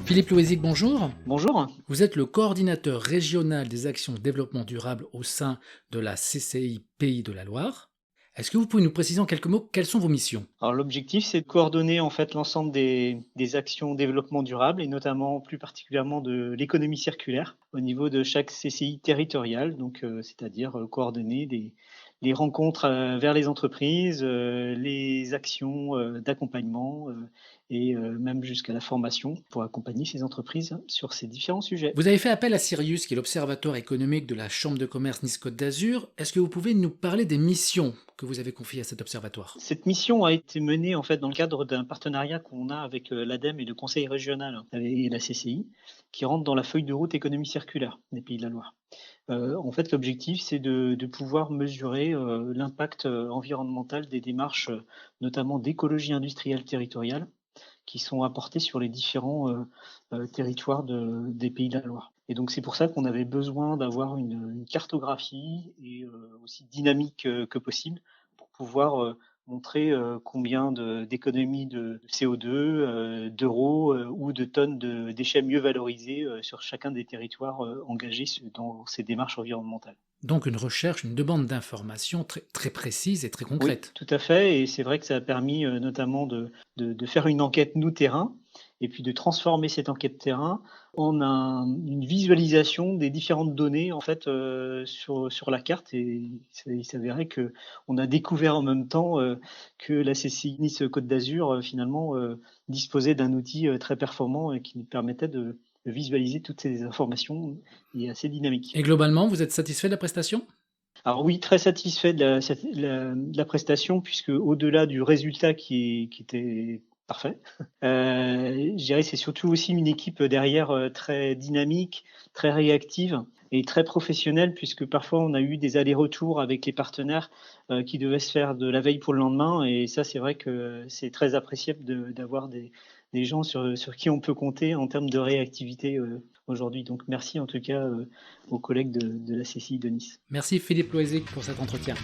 Philippe Loisic, bonjour. Bonjour. Vous êtes le coordinateur régional des actions développement durable au sein de la CCI Pays de la Loire. Est-ce que vous pouvez nous préciser en quelques mots quelles sont vos missions? Alors l'objectif, c'est de coordonner en fait l'ensemble des actions développement durable et notamment plus particulièrement de l'économie circulaire au niveau de chaque CCI territoriale, donc c'est-à-dire coordonner les rencontres vers les entreprises, les actions d'accompagnement et même jusqu'à la formation pour accompagner ces entreprises sur ces différents sujets. Vous avez fait appel à Sirius, qui est l'observatoire économique de la Chambre de commerce Nice-Côte d'Azur. Est-ce que vous pouvez nous parler des missions que vous avez confiées à cet observatoire? Cette mission a été menée en fait dans le cadre d'un partenariat qu'on a avec l'ADEME et le conseil régional et la CCI, qui rentre dans la feuille de route économie circulaire des Pays de la Loire. En fait, l'objectif, c'est de pouvoir mesurer l'impact environnemental des démarches, notamment d'écologie industrielle territoriale, qui sont apportées sur les différents territoires des Pays de la Loire. Et donc c'est pour ça qu'on avait besoin d'avoir une cartographie et aussi dynamique que possible pour pouvoir montrer combien d'économies de CO2, d'euros ou de tonnes de déchets mieux valorisés sur chacun des territoires engagés dans ces démarches environnementales. Donc une recherche, une demande d'informations très, très précise et très Oui, concrète. tout à fait, et c'est vrai que ça a permis notamment de faire une enquête nous terrain et puis de transformer cette enquête terrain en une visualisation des différentes données en fait sur la carte, et il s'avérait que on a découvert en même temps que la CCI Nice Côte d'Azur finalement disposait d'un outil très performant et qui nous permettait de visualiser toutes ces informations et assez dynamique. Et globalement, vous êtes satisfait de la prestation? Alors oui, très satisfait de la prestation, puisque au-delà du résultat qui était parfait, je dirais c'est surtout aussi une équipe derrière, très dynamique, très réactive et très professionnelle, puisque parfois on a eu des allers-retours avec les partenaires, qui devaient se faire de la veille pour le lendemain, et ça c'est vrai que c'est très appréciable d'avoir des gens sur qui on peut compter en termes de réactivité, aujourd'hui. Donc merci en tout cas, aux collègues de la CCI de Nice. Merci Philippe Loisic pour cet entretien.